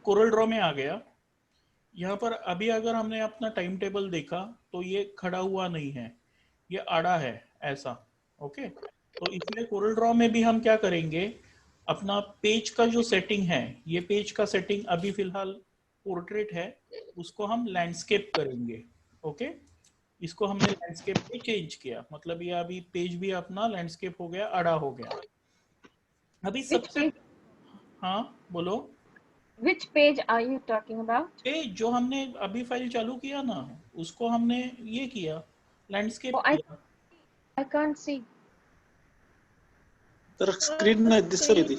Corel Draw में आ गया। यहाँ पर अभी अगर हमने अपना टाइम टेबल देखा तो ये खड़ा हुआ नहीं है, ये आड़ा है ऐसा। ओके, तो इसलिए कोरल ड्रॉ में भी हम क्या करेंगे, अपना पेज का जो सेटिंग है, ये पेज का सेटिंग अभी फिलहाल पोर्ट्रेट है, उसको हम लैंडस्केप करेंगे। ओके, इसको हमने लैंडस्केप पे चेंज किया, मतलब ये अभी पेज भी अपना लैंडस्केप हो गया, आड़ा हो गया। अभी Which सबसे, page? हाँ बोलो। Which page are you talking about? Page जो हमने अभी फाइल चालू किया ना, उसको हमने ये किया, लैंडस्केप Oh, किया। I can't see. तर स्क्रीन नाही दिसत होती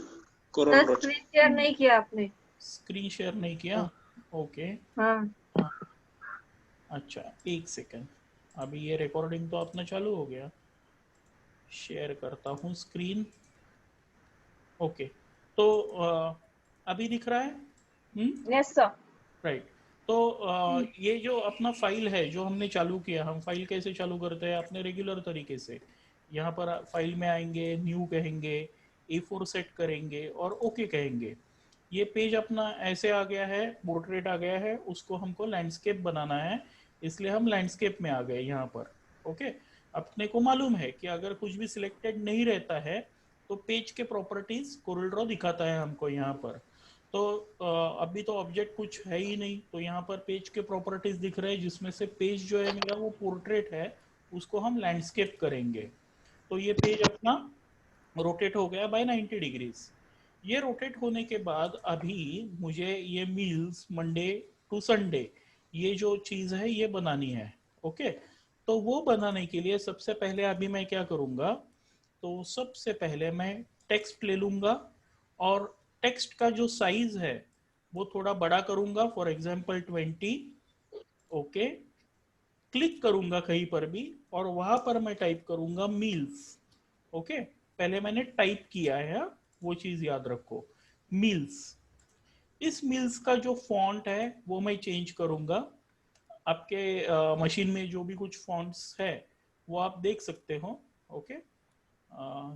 कोरल ड्रॉ स्क्रीन शेयर नहीं किया आपने? स्क्रीन शेयर नहीं किया, ओके। हाँ। अच्छा एक सेकंड, अभी ये रिकॉर्डिंग तो अपना चालू हो गया, शेयर करता हूँ स्क्रीन। ओके, तो अभी दिख रहा है? Yes sir. राइट। तो ये जो अपना फाइल है जो हमने चालू किया, हम फाइल कैसे चालू करते हैं अपने रेगुलर तरीके से, यहाँ पर फाइल में आएंगे, न्यू कहेंगे, A4 सेट करेंगे और ओके कहेंगे। ये पेज अपना ऐसे आ गया है, पोर्ट्रेट आ गया है, उसको हमको लैंडस्केप बनाना है, इसलिए हम लैंडस्केप में आ गए यहाँ पर। ओके, अपने को मालूम है कि अगर कुछ भी सिलेक्टेड नहीं रहता है तो पेज के प्रॉपर्टीज कोरल ड्रॉ दिखाता है हमको यहाँ पर। तो अभी तो ऑब्जेक्ट कुछ है ही नहीं, तो यहाँ पर पेज के प्रॉपर्टीज दिख रहे हैं, जिसमें से पेज जो है मेरा वो पोर्ट्रेट है, उसको हम लैंडस्केप करेंगे। तो ये पेज अपना रोटेट हो गया बाय 90 डिग्रीज। ये रोटेट होने के बाद अभी मुझे ये मील्स मंडे टू संडे ये जो चीज़ है ये बनानी है। ओके, तो वो बनाने के लिए सबसे पहले अभी मैं क्या करूँगा, तो सबसे पहले मैं टेक्स्ट ले लूँगा और टेक्स्ट का जो साइज है वो थोड़ा बड़ा करूँगा, फॉर एग्जांपल 20। ओके, क्लिक करूँगा कहीं पर भी और वहाँ पर मैं टाइप करूँगा मील्स। ओके, पहले मैंने टाइप किया है, वो चीज़ याद रखो, मील्स। इस मील्स का जो फॉन्ट है वो मैं चेंज करूँगा। आपके मशीन में जो भी कुछ फॉन्ट्स है वो आप देख सकते हो। ओके,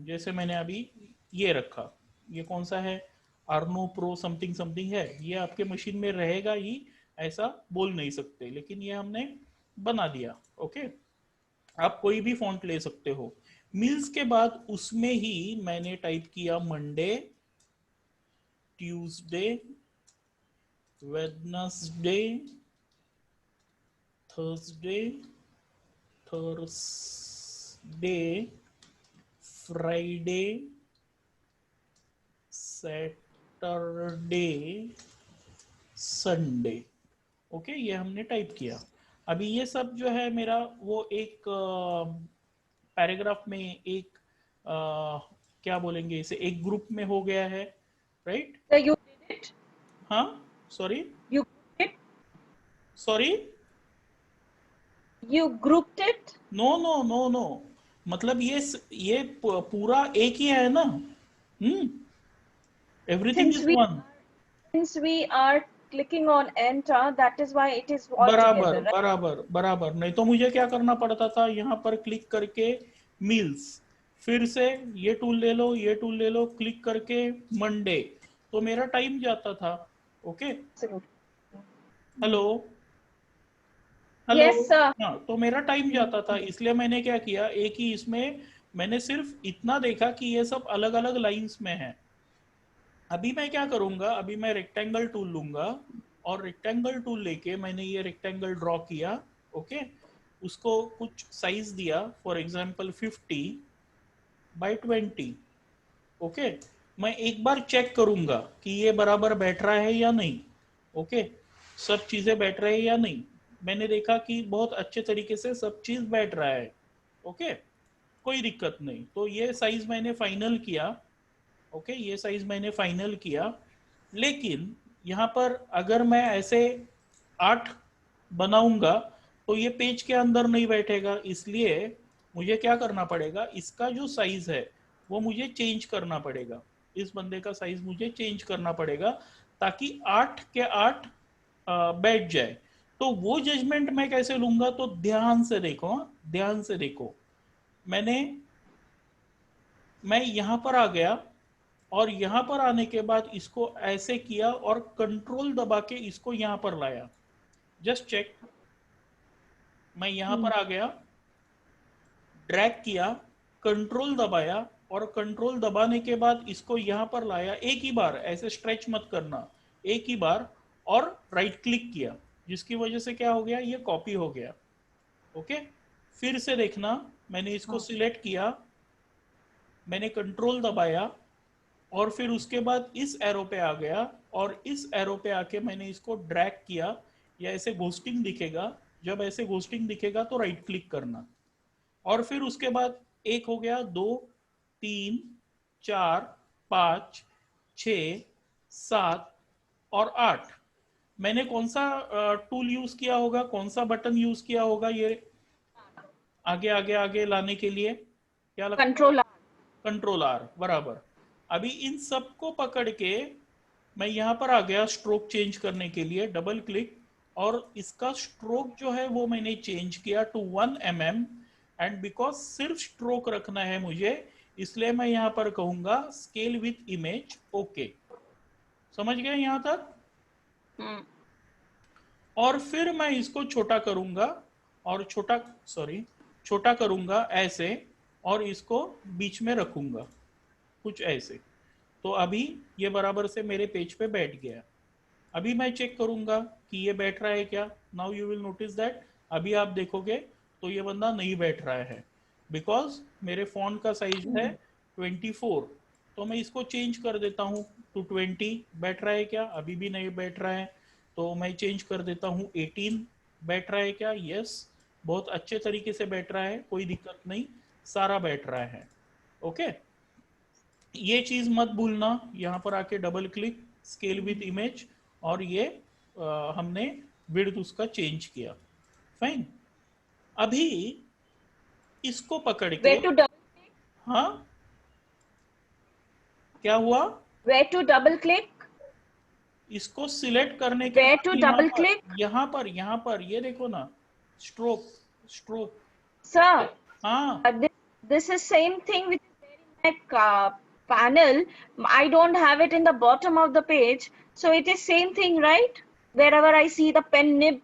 जैसे मैंने अभी ये रखा, ये कौन सा है, आर्नो प्रो समथिंग समथिंग है, ये आपके मशीन में रहेगा ही, ऐसा बोल नहीं सकते, लेकिन ये हमने बना दिया। ओके, आप कोई भी फॉन्ट ले सकते हो। मील्स के बाद उसमें ही मैंने टाइप किया Monday, Tuesday, Wednesday, Thursday, Thursday, Friday, Saturday, Sunday. Okay, ये हमने टाइप किया। अभी ये सब जो है मेरा वो एक पैराग्राफ में एक क्या बोलेंगे इसे, एक ग्रुप में हो गया है, right? So you did it? हाँ, sorry You grouped it? Sorry, You grouped it? No no no no, मतलब ये पूरा एक ही है ना, everything is one. Since we are clicking on enter, that is why it is all बराबर together, right? बराबर बराबर, नहीं तो मुझे क्या करना पड़ता था, यहाँ पर क्लिक करके मील्स, फिर से ये टूल ले लो, ये टूल ले लो, क्लिक करके मंडे, तो मेरा टाइम जाता था। Okay, hello hello, Yes sir. हाँ, तो मेरा टाइम जाता था, इसलिए मैंने क्या किया, एक ही इसमें मैंने सिर्फ इतना देखा कि ये सब अलग अलग लाइंस में है। अभी मैं क्या करूंगा, अभी मैं रेक्टेंगल टूल लूंगा और रेक्टेंगल टूल लेके मैंने ये रेक्टेंगल ड्रॉ किया। ओके, उसको कुछ साइज दिया, फॉर एग्जांपल 50 by 20। ओके, मैं एक बार चेक करूंगा कि ये बराबर बैठ रहा है या नहीं। ओके, सब चीज़ें बैठ रही है या नहीं, मैंने देखा कि बहुत अच्छे तरीके से सब चीज़ बैठ रहा है। ओके, कोई दिक्कत नहीं, तो ये साइज मैंने फाइनल किया। ओके, ये साइज मैंने फाइनल किया, लेकिन यहाँ पर अगर मैं ऐसे 8 बनाऊंगा तो ये पेज के अंदर नहीं बैठेगा, इसलिए मुझे क्या करना पड़ेगा, इसका जो साइज है वो मुझे चेंज करना पड़ेगा, इस बंदे का साइज मुझे चेंज करना पड़ेगा, ताकि 8 के 8 बैठ जाए। तो वो जजमेंट मैं कैसे लूंगा, तो ध्यान से देखो, ध्यान से देखो, मैं यहाँ पर आ गया, और यहाँ पर आने के बाद इसको ऐसे किया और कंट्रोल दबा के इसको यहाँ पर लाया। जस्ट चेक, मैं यहाँ पर आ गया, ड्रैग किया, कंट्रोल दबाया और कंट्रोल दबाने के बाद इसको यहाँ पर लाया, एक ही बार, ऐसे स्ट्रेच मत करना, एक ही बार, और राइट क्लिक किया, जिसकी वजह से क्या हो गया, ये कॉपी हो गया। ओके, फिर से देखना, मैंने इसको सिलेक्ट किया, मैंने कंट्रोल दबाया और फिर उसके बाद इस एरो पे आ गया और इस एरो पे आके मैंने इसको ड्रैग किया, या ऐसे घोस्टिंग दिखेगा, जब ऐसे घोस्टिंग दिखेगा तो राइट क्लिक करना, और फिर उसके बाद एक हो गया, 2, 3, 4, 5, 6, 7 और 8। मैंने कौन सा टूल यूज किया होगा, कौन सा बटन यूज किया होगा ये आगे आगे आगे लाने के लिए, क्या लगता है? कंट्रोल आर, बराबर। अभी इन सबको पकड़ के मैं यहाँ पर आ गया स्ट्रोक चेंज करने के लिए, डबल क्लिक, और इसका स्ट्रोक जो है वो मैंने चेंज किया टू 1 mm, एंड बिकॉज सिर्फ स्ट्रोक रखना है मुझे, इसलिए मैं यहाँ पर कहूंगा स्केल विथ इमेज, ओके। समझ गए यहाँ तक? और फिर मैं इसको छोटा करूंगा, और छोटा करूंगा ऐसे, और इसको बीच में रखूंगा कुछ ऐसे। तो अभी ये बराबर से मेरे पेज पे बैठ गया। अभी मैं चेक करूंगा कि ये बैठ रहा है क्या। Now you will notice that अभी आप देखोगे तो ये बंदा नहीं बैठ रहा है, बिकॉज मेरे फॉन्ट का साइज है 24। तो मैं इसको चेंज कर देता हूँ टू 20। बैठ रहा है क्या? अभी भी नहीं बैठ रहा है, तो मैं चेंज कर देता हूँ 18। बैठ रहा है क्या? यस, बहुत अच्छे तरीके से बैठ रहा है, कोई दिक्कत नहीं, सारा बैठ रहा है। ओके, ये चीज मत भूलना। यहाँ पर आके double click, scale with image, और ये हमने विड्थ उसका चेंज किया। फाइन। अभी इसको पकड़ के, हाँ क्या हुआ? Where to double click? इसको सिलेक्ट करने के Where बाद to double click? यहाँ पर ये देखो ना, स्ट्रोक। Sir, हाँ, this is same thing with my panel. I don't have it in the bottom of the page, so it is same thing, right? Wherever I see the pen nib.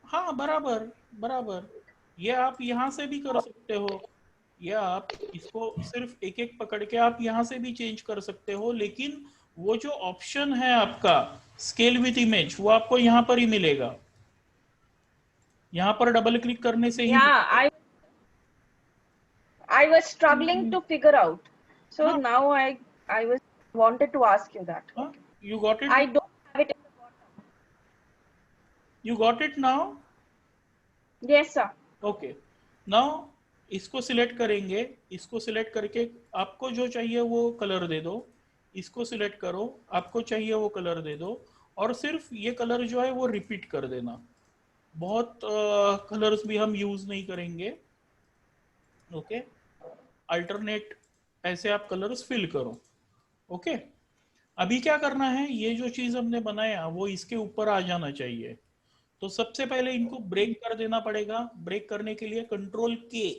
हाँ, बराबर। ये आप यहाँ से भी कर सकते हो, या आप इसको सिर्फ एक एक पकड़ के आप यहाँ से भी चेंज कर सकते हो, लेकिन वो जो ऑप्शन है आपका स्केल विथ इमेज, वो आपको यहाँ पर ही मिलेगा। यहाँ पर डबल क्लिक करने से ही I was struggling to figure out, so now I wanted to ask you that. You got it? I don't have it in the bottom. You got it now? Yes, sir. Okay. Now इसको select करेंगे, इसको select करके आपको जो चाहिए वो colour दे दो, इसको सिलेक्ट करो, आपको चाहिए वो कलर दे दो, और सिर्फ ये कलर जो है वो रिपीट कर देना। बहुत कलर्स भी हम यूज नहीं करेंगे। ओके, अल्टरनेट ऐसे आप कलर्स फिल करो। ओके, अभी क्या करना है, ये जो चीज हमने बनाया वो इसके ऊपर आ जाना चाहिए। तो सबसे पहले इनको ब्रेक कर देना पड़ेगा। ब्रेक करने के लिए कंट्रोल के।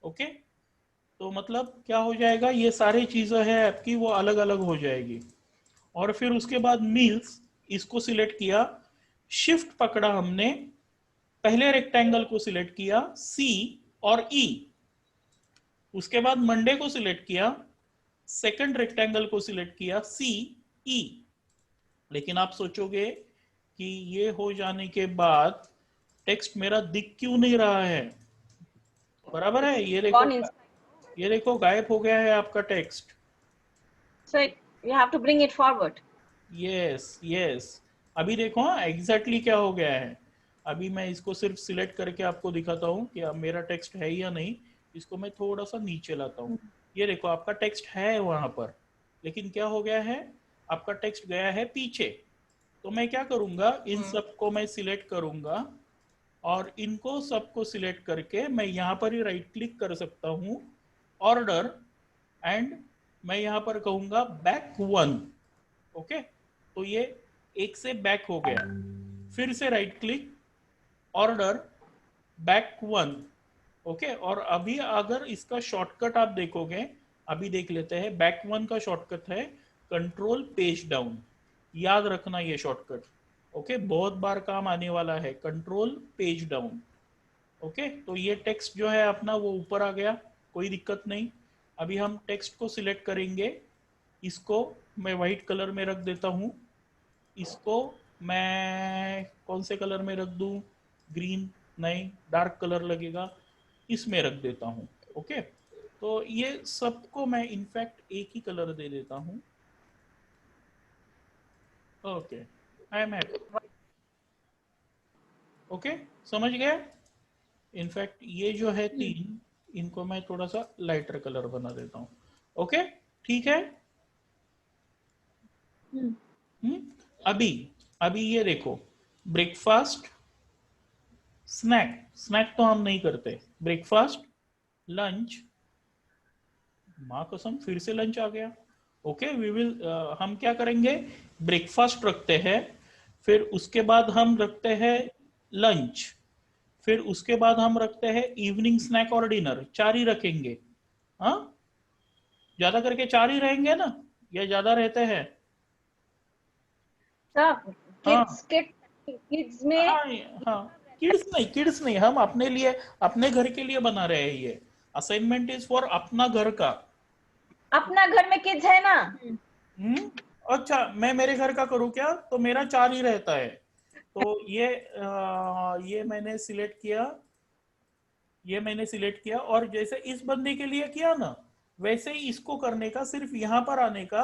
ओके, तो मतलब क्या हो जाएगा, ये सारी चीजें हैं आपकी वो अलग अलग हो जाएगी। और फिर उसके बाद मील्स, इसको सिलेक्ट किया, शिफ्ट पकड़ा हमने, पहले रेक्टेंगल को सिलेक्ट किया सी और ई, उसके बाद मंडे को सिलेक्ट किया, सेकंड रेक्टेंगल को सिलेक्ट किया सी ई। लेकिन आप सोचोगे कि ये हो जाने के बाद टेक्स्ट मेरा दिख क्यों नहीं रहा है? बराबर है, ये देखो गायब हो गया है आपका text. So you have to bring it forward. Yes. अभी देखो एग्जैक्टली क्या हो गया है। अभी मैं इसको सिर्फ सिलेक्ट करके आपको दिखाता हूँ कि अब मेरा टेक्स्ट है या नहीं। इसको मैं थोड़ा सा नीचे लाता हूँ। ये देखो आपका टेक्स्ट है वहां पर, लेकिन क्या हो गया है, आपका टेक्स्ट गया है पीछे। तो मैं क्या करूंगा, इन सबको मैं सिलेक्ट करूंगा और इनको सबको सिलेक्ट करके मैं यहाँ पर ही राइट क्लिक कर सकता हूँ, ऑर्डर, एंड मैं यहाँ पर कहूंगा बैक 1। ओके, तो ये एक से बैक हो गया। फिर से right click, order, back 1। Okay, और अभी अगर इसका शॉर्टकट आप देखोगे, अभी देख लेते हैं। बैक वन का शॉर्टकट है कंट्रोल पेज डाउन, याद रखना ये शॉर्टकट। ओके, बहुत बार काम आने वाला है, कंट्रोल पेज डाउन। ओके, तो ये टेक्स्ट जो है अपना वो ऊपर आ गया, कोई दिक्कत नहीं। अभी हम टेक्स्ट को सिलेक्ट करेंगे, इसको मैं वाइट कलर में रख देता हूँ, इसको मैं कौन से कलर में रख दूँ, ग्रीन नहीं, डार्क कलर लगेगा, इसमें रख देता हूँ। ओके, तो ये सबको मैं इनफैक्ट एक ही कलर दे देता हूँ। Okay, I am happy. Okay, समझ गए। इनफैक्ट ये जो है तीन, इनको मैं थोड़ा सा लाइटर कलर बना देता हूँ। ओके, ठीक है। अभी अभी ये देखो, ब्रेकफास्ट, स्नैक, स्नैक तो हम नहीं करते, ब्रेकफास्ट, लंच, माँ कसम फिर से लंच आ गया। ओके, वी विल, हम क्या करेंगे, ब्रेकफास्ट रखते हैं, फिर उसके बाद हम रखते हैं लंच, फिर उसके बाद हम रखते हैं इवनिंग स्नैक और डिनर, चार ही रखेंगे। हाँ, ज्यादा करके चार ही रहेंगे ना, या ज्यादा रहते हैं? सब हाँ किड्स में हाँ हाँ, किड्स नहीं, हम अपने लिए, अपने घर के लिए बना रहे हैं ये। असाइनमेंट इज फॉर अपना घर का। अपना घर में किड्स है ना। अच्छा, मैं मेरे घर का करूँ क्या? तो मेरा चार ही रहता है। तो ये मैंने सिलेक्ट किया, ये मैंने सिलेक्ट किया, और जैसे इस बंदे के लिए किया ना, वैसे ही इसको करने का, सिर्फ यहां पर आने का,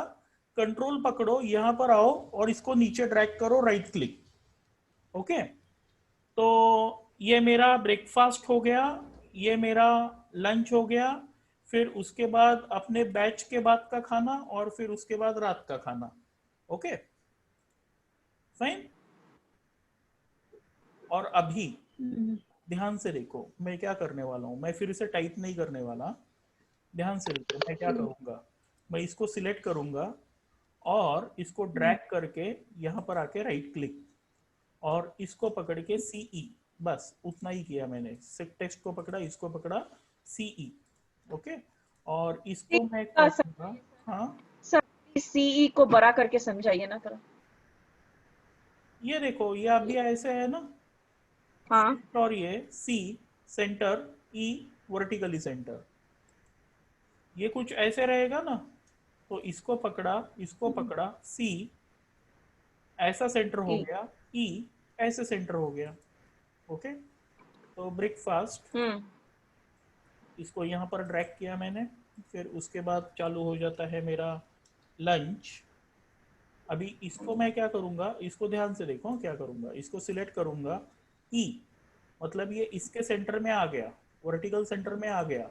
कंट्रोल पकड़ो, यहां पर आओ और इसको नीचे ड्रैग करो, राइट क्लिक। ओके, तो ये मेरा ब्रेकफास्ट हो गया, ये मेरा लंच हो गया, फिर उसके बाद अपने बैच के बाद का खाना, और फिर उसके बाद रात का खाना। Okay, fine. और अभी ध्यान से देखो मैं क्या करने वाला हूं, मैं फिर से टाइप नहीं करने वाला, ध्यान से देखो मैं क्या करूंगा। मैं इसको सिलेक्ट करूंगा और इसको ड्रैग करके यहाँ पर आके राइट क्लिक, और इसको पकड़ के सीई, बस उतना ही किया मैंने, टेक्स्ट को पकड़ा, इसको पकड़ा, सीई। ओके, और इसको मैं करूंगा, हाँ सब सीई को बड़ा करके समझाइए ना थोड़ा। ये देखो, ये अभी ऐसे है ना, हाँ, और ये सी सेंटर, ई वर्टिकली सेंटर, ये कुछ ऐसे रहेगा ना। तो इसको पकड़ा, इसको पकड़ा, सी ऐसा सेंटर हो गया, ई ऐसे सेंटर हो गया। ओके, तो ब्रेकफास्ट, इसको यहाँ पर ड्रैग किया मैंने, फिर उसके बाद चालू हो जाता है मेरा लंच। अभी इसको मैं क्या करूँगा, इसको ध्यान से देखो क्या करूँगा, इसको सिलेक्ट करूँगा, ई मतलब ये इसके सेंटर में आ गया, वर्टिकल सेंटर में आ गया।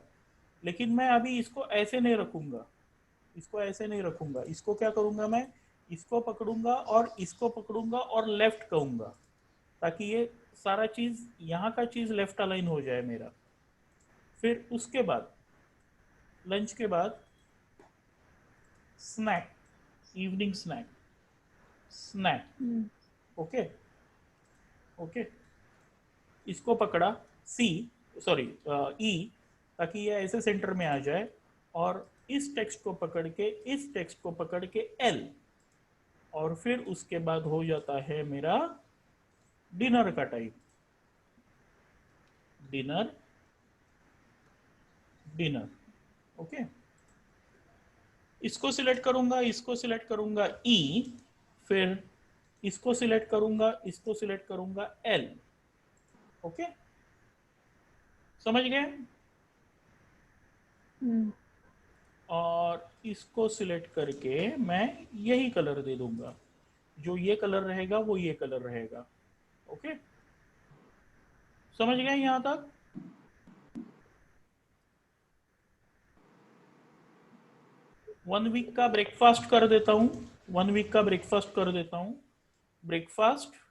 लेकिन मैं अभी इसको ऐसे नहीं रखूँगा, इसको ऐसे नहीं रखूँगा, इसको क्या करूँगा, मैं इसको पकड़ूंगा और इसको पकड़ूंगा और लेफ्ट कहूँगा, ताकि ये सारा चीज़, यहाँ का चीज़ लेफ्ट अलाइन हो जाए मेरा। फिर उसके बाद लंच के बाद snack, evening snack, snack. Okay, okay, इसको पकड़ा, सी सॉरी ई, ताकि ये ऐसे सेंटर में आ जाए, और इस टेक्स्ट को पकड़ के, इस टेक्स्ट को पकड़ के एल, और फिर उसके बाद हो जाता है मेरा डिनर का टाइप, डिनर, डिनर। ओके, इसको सिलेक्ट करूंगा, इसको सिलेक्ट करूंगा ई, फिर इसको सिलेक्ट करूंगा, इसको सिलेक्ट करूंगा एल। ओके, समझ गए। और इसको सिलेक्ट करके मैं यही कलर दे दूंगा, जो ये कलर रहेगा वो ये कलर रहेगा। ओके, समझ गए यहां तक। वन वीक का ब्रेकफास्ट कर देता हूँ, वन वीक का ब्रेकफास्ट कर देता हूँ। ब्रेकफास्ट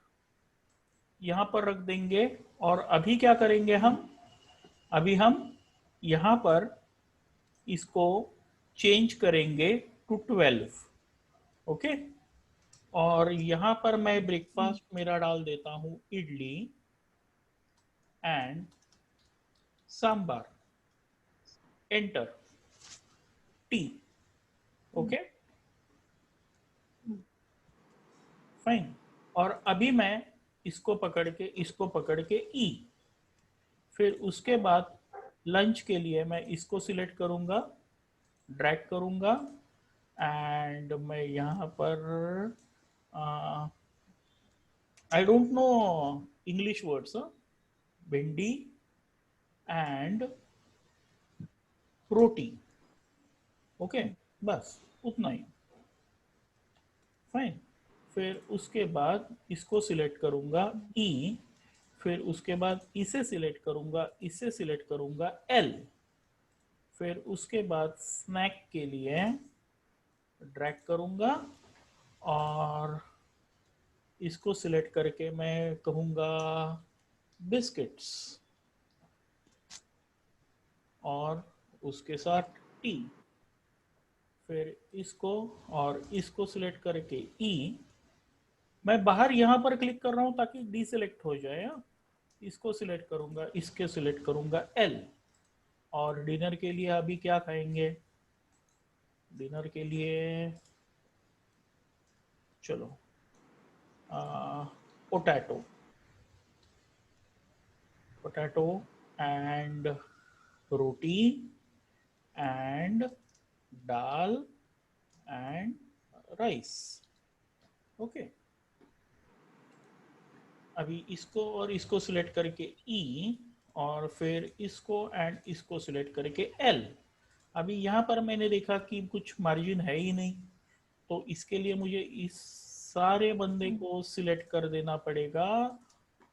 यहाँ पर रख देंगे, और अभी क्या करेंगे हम, अभी हम यहाँ पर इसको चेंज करेंगे टू 12। ओके, और यहाँ पर मैं ब्रेकफास्ट मेरा डाल देता हूँ idli and sambar, enter. T. Okay fine. और अभी मैं इसको पकड़ के ई। फिर उसके बाद लंच के लिए मैं इसको सिलेक्ट करूंगा, ड्रैग करूंगा एंड मैं यहाँ पर I don't know English words, भिंडी एंड रोटी। ओके बस उतना ही। फाइन। फिर उसके बाद इसको सिलेक्ट करूंगा ई। फिर उसके बाद इसे सिलेक्ट करूंगा, इसे सिलेक्ट करूंगा एल। फिर उसके बाद स्नैक के लिए ड्रैग करूंगा और इसको सिलेक्ट करके मैं कहूंगा बिस्किट्स और उसके साथ टी। फिर इसको और इसको सिलेक्ट करके ई। मैं बाहर यहाँ पर क्लिक कर रहा हूँ ताकि डी सिलेक्ट हो जाए। इसको सिलेक्ट करूंगा, इसके सिलेक्ट करूंगा एल। और डिनर के लिए अभी क्या खाएंगे? डिनर के लिए चलो potato, potato and roti and dal and rice. Okay अभी इसको और इसको सिलेक्ट करके ई और फिर इसको एंड इसको सिलेक्ट करके एल। अभी यहाँ पर मैंने देखा कि कुछ मार्जिन है ही नहीं, तो इसके लिए मुझे इस सारे बंदे को सिलेक्ट कर देना पड़ेगा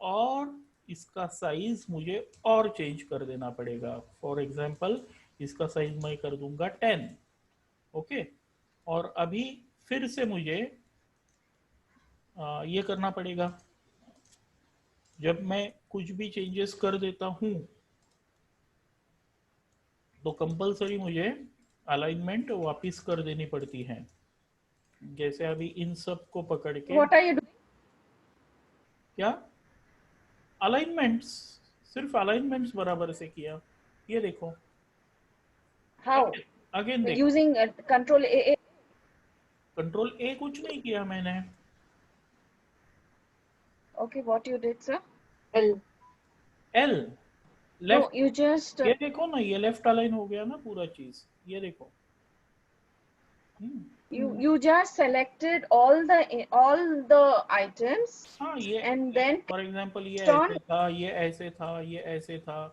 और इसका साइज मुझे और चेंज कर देना पड़ेगा। फॉर एग्जांपल इसका साइज मैं कर दूंगा 10। ओके और अभी फिर से मुझे ये करना पड़ेगा। जब मैं कुछ भी चेंजेस कर देता हूं तो कंपलसरी मुझे अलाइनमेंट वापस कर देनी पड़ती है। जैसे अभी इन सब को पकड़ के What are you doing? क्या अलाइनमेंट्स, सिर्फ अलाइनमेंट्स बराबर से किया। ये देखो How? अगेन देखो, Using Control A. कंट्रोल ए कुछ नहीं किया मैंने। Okay, what you did, sir? L. L No, left, you just ये देखो ना, ये लेफ्ट अलाइन हो गया ना पूरा चीज। ये देखो you just selected all the items हाँ ये and then फॉर एग्जांपल ये on. ऐसे था, ये ऐसे था, ये ऐसे था,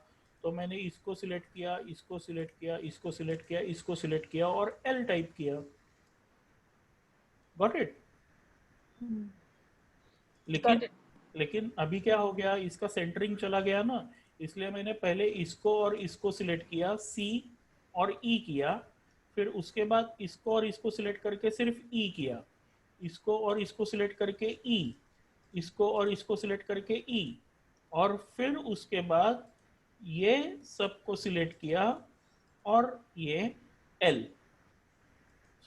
तो मैंने इसको सिलेक्ट किया, इसको सिलेक्ट किया, इसको सिलेक्ट किया, इसको सिलेक्ट किया और एल टाइप किया। Got it? Got it. लेकिन अभी क्या हो गया, इसका सेंटरिंग चला गया ना, इसलिए मैंने पहले इसको और इसको सिलेक्ट किया, सी और ई किया। फिर उसके बाद इसको और इसको सिलेक्ट करके सिर्फ ई किया, इसको और इसको सिलेक्ट करके ई, इसको और इसको सिलेक्ट करके ई, और फिर उसके बाद ये सबको सिलेक्ट किया और ये एल।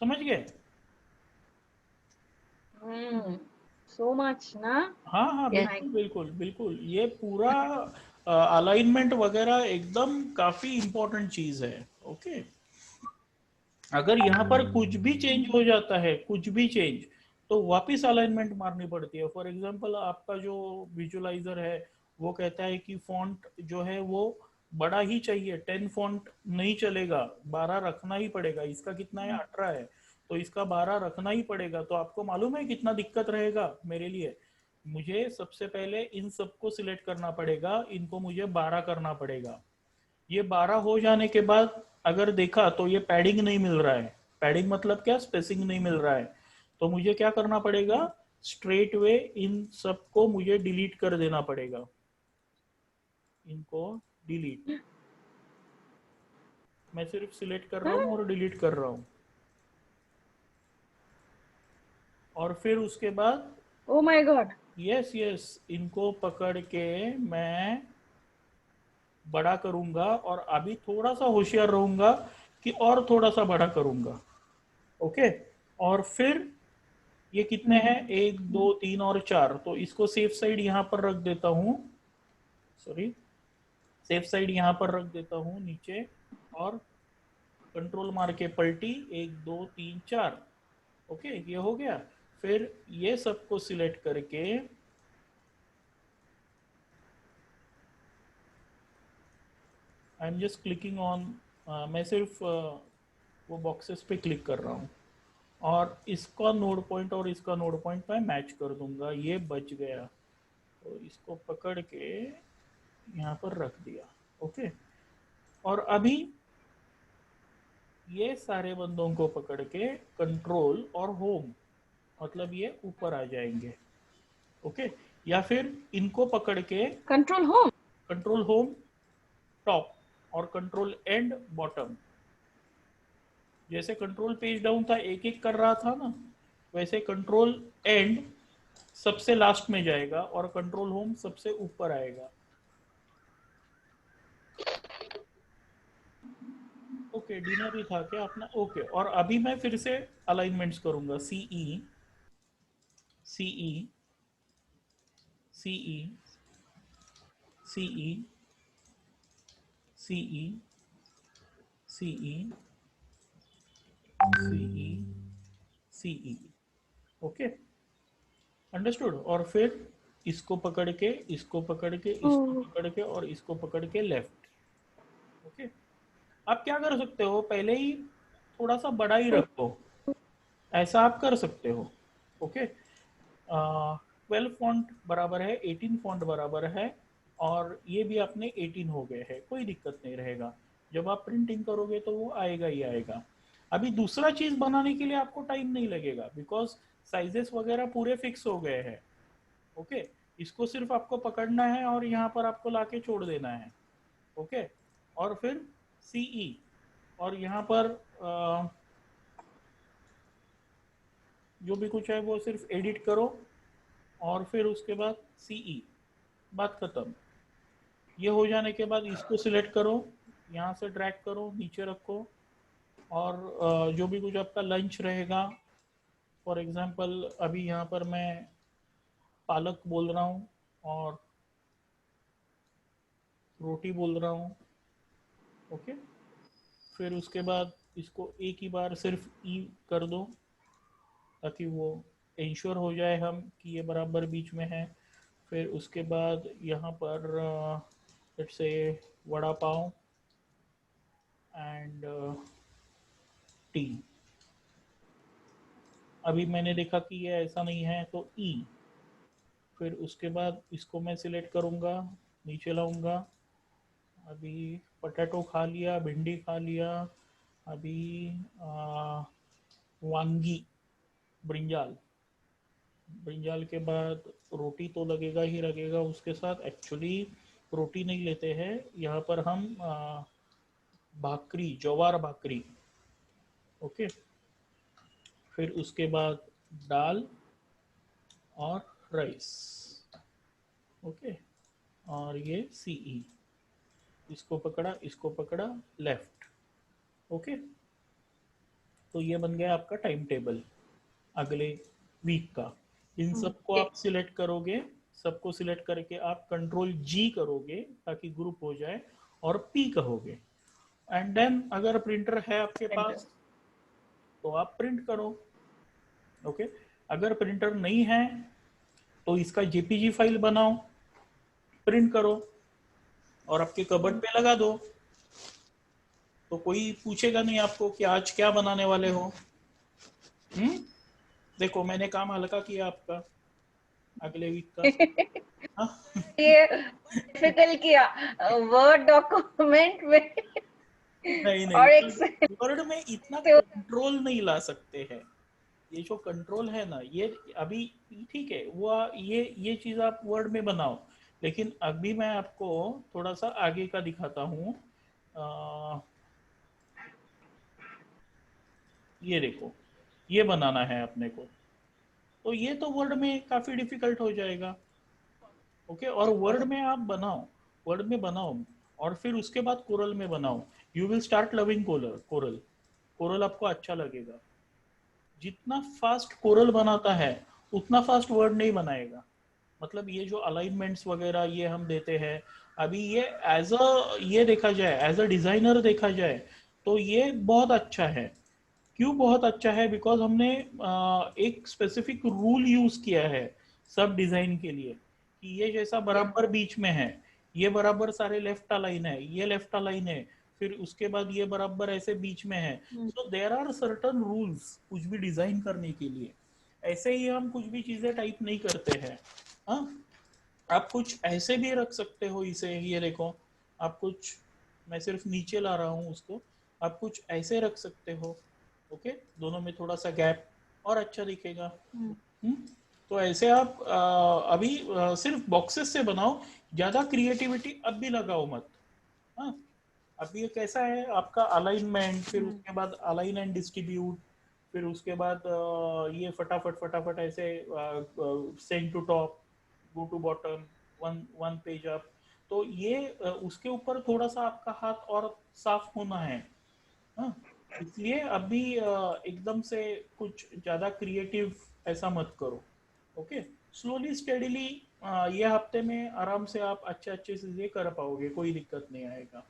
समझ गए? So much, ना? हाँ हाँ Yes. बिल्कुल बिल्कुल बिल्कुल। ये पूरा अलाइनमेंट वगैरह एकदम काफी इंपॉर्टेंट चीज है। ओके अगर यहाँ पर कुछ भी चेंज हो जाता है, कुछ भी चेंज, तो वापस अलाइनमेंट मारनी पड़ती है। फॉर एग्जांपल आपका जो विजुअलाइजर है वो कहता है कि फॉन्ट जो है वो बड़ा ही चाहिए, 10 फॉन्ट नहीं चलेगा, 12 रखना ही पड़ेगा। इसका कितना है? 18 है, तो इसका 12 रखना ही पड़ेगा। तो आपको मालूम है कितना दिक्कत रहेगा मेरे लिए? मुझे सबसे पहले इन सबको सिलेक्ट करना पड़ेगा, इनको मुझे 12 करना पड़ेगा। ये 12 हो जाने के बाद अगर देखा तो ये पैडिंग नहीं मिल रहा है। पैडिंग मतलब क्या? स्पेसिंग नहीं मिल रहा है। तो मुझे क्या करना पड़ेगा? स्ट्रेट वे इन सबको मुझे डिलीट कर देना पड़ेगा। इनको डिलीट, मैं सिर्फ सिलेक्ट कर रहा हूँ और डिलीट कर रहा हूँ। और फिर उसके बाद Oh my God. Yes yes इनको पकड़ के मैं बड़ा करूंगा और अभी थोड़ा सा होशियार रहूंगा कि और थोड़ा सा बड़ा करूंगा। ओके और फिर ये कितने हैं? 1 2 3 और 4, तो इसको सेफ साइड यहाँ पर रख देता हूँ। सॉरी, सेफ साइड यहाँ पर रख देता हूँ नीचे, और कंट्रोल मार के पलटी, 1 2 3 4, ओके ये हो गया। फिर ये सबको सिलेक्ट करके I am just clicking on, मैं सिर्फ वो बॉक्सेस पे क्लिक कर रहा हूँ और इसका नोड पॉइंट और इसका नोड पॉइंट मैं मैच कर दूंगा। ये बच गया तो इसको पकड़ के यहाँ पर रख दिया, ओके। और अभी ये सारे बंदों को पकड़ के कंट्रोल और होम, मतलब ये ऊपर आ जाएंगे, ओके। या फिर इनको पकड़ के कंट्रोल होम टॉप और कंट्रोल एंड बॉटम। जैसे कंट्रोल पेज डाउन था, एक एक कर रहा था ना, वैसे कंट्रोल एंड सबसे लास्ट में जाएगा और कंट्रोल होम सबसे ऊपर आएगा, ओके। डिनर ही था क्या अपना, ओके। और अभी मैं फिर से अलाइनमेंट्स करूंगा, CE CE CE CE CE CE CE CE, okay, understood. और फिर इसको पकड़ के, इसको पकड़ के, इसको पकड़ के और इसको पकड़ के लेफ्ट, ओके। आप क्या कर सकते हो, पहले ही थोड़ा सा बड़ा ही रखो, ऐसा आप कर सकते हो, ओके। 12 फॉन्ट बराबर है, 18 फॉन्ट बराबर है और ये भी अपने 18 हो गए हैं, कोई दिक्कत नहीं रहेगा। जब आप प्रिंटिंग करोगे तो वो आएगा ही आएगा। अभी दूसरा चीज बनाने के लिए आपको टाइम नहीं लगेगा बिकॉज साइजेस वगैरह पूरे फिक्स हो गए हैं, ओके। इसको सिर्फ आपको पकड़ना है और यहाँ पर आपको लाके छोड़ देना है, ओके। और फिर सीई और यहाँ पर जो भी कुछ है वो सिर्फ एडिट करो और फिर उसके बाद सीई, बात खत्म। ये हो जाने के बाद इसको सिलेक्ट करो, यहाँ से ड्रैग करो, नीचे रखो और जो भी कुछ आपका लंच रहेगा, फॉर एग्जांपल अभी यहाँ पर मैं पालक बोल रहा हूँ और रोटी बोल रहा हूँ, ओके। फिर उसके बाद इसको एक ही बार सिर्फ ई कर दो ताकि वो इंश्योर हो जाए हम कि ये बराबर बीच में है। फिर उसके बाद यहाँ पर let's say vada pav and T. अभी मैंने देखा कि ये ऐसा नहीं है तो ई। फिर उसके बाद इसको मैं सिलेक्ट करूँगा, नीचे लाऊंगा। अभी पोटैटो खा लिया, भिंडी खा लिया, अभी वांगी, ब्रिंजाल, ब्रिंजाल के बाद रोटी तो लगेगा ही लगेगा उसके साथ। एक्चुअली रोटी नहीं लेते हैं यहाँ पर हम, भाकरी, ज्वार भाकरी, ओके। फिर उसके बाद दाल और राइस, ओके। और ये सीई, इसको पकड़ा, इसको पकड़ा, लेफ्ट, ओके। तो ये बन गया आपका टाइम टेबल अगले वीक का। इन सबको आप सिलेक्ट करोगे, सबको सिलेक्ट करके आप कंट्रोल जी करोगे ताकि ग्रुप हो जाए और पी कहोगे एंड देन अगर प्रिंटर है आपके पास तो आप प्रिंट करो, ओके। अगर प्रिंटर नहीं है तो इसका जेपीजी फाइल बनाओ, प्रिंट करो और आपके कबर्ड पे लगा दो, तो कोई पूछेगा नहीं आपको कि आज क्या बनाने वाले हो। देखो मैंने काम हल्का किया आपका अगले वीक का। ये डिफिकल्ट किया वर्ड डॉक्यूमेंट में नहीं और नहीं, वर्ड में इतना कंट्रोल नहीं ला सकते हैं। ये जो कंट्रोल है ना, ये अभी ठीक है, वो ये चीज आप वर्ड में बनाओ, लेकिन अभी मैं आपको थोड़ा सा आगे का दिखाता हूँ। ये देखो, ये बनाना है अपने को, तो ये तो वर्ड में काफी डिफिकल्ट हो जाएगा, ओके। और वर्ड में आप बनाओ, वर्ड में बनाओ और फिर उसके बाद कोरल में बनाओ। You will start loving coral, coral आपको अच्छा लगेगा। जितना फास्ट कोरल बनाता है उतना फास्ट वर्ड नहीं बनाएगा। मतलब ये जो अलाइनमेंट्स वगैरह ये हम देते हैं, अभी ये एज अ, ये देखा जाए एज अ डिजाइनर देखा जाए तो ये बहुत अच्छा है। क्यों बहुत अच्छा है? बिकॉज हमने एक स्पेसिफिक रूल यूज किया है सब डिजाइन के लिए कि ये जैसा बराबर बीच में है, ये बराबर सारे लेफ्ट अलाइन है, ये लेफ्ट अलाइन है, फिर उसके बाद ये बराबर ऐसे बीच में है। So there are certain rules कुछ भी डिजाइन करने के लिए। ऐसे ही हम कुछ भी चीजें टाइप नहीं करते हैं। हाँ, आप कुछ ऐसे भी रख सकते हो इसे, ये देखो, आप कुछ, मैं सिर्फ नीचे ला रहा हूँ उसको, आप कुछ ऐसे रख सकते हो। ओके, दोनों में थोड़ा सा गैप और अच्छा दिखेगा। हम्म, तो ऐसे आप अभी सिर्फ बॉक्सेस से बनाओ, ज्यादा क्रिएटिविटी अब भी लगाओ मत। हाँ, अब ये कैसा है आपका अलाइनमेंट, फिर उसके बाद अलाइन एंड डिस्ट्रीब्यूट, फिर उसके बाद ये फटाफट फटाफट ऐसे send to top, go to bottom, one one page up. तो ये उसके ऊपर थोड़ा सा आपका हाथ और साफ होना है। हाँ, इसलिए अभी एकदम से कुछ ज्यादा क्रिएटिव ऐसा मत करो। ओके, स्लोली स्टेडीली ये हफ्ते में आराम से आप अच्छे अच्छे चीजें कर पाओगे, कोई दिक्कत नहीं आएगा।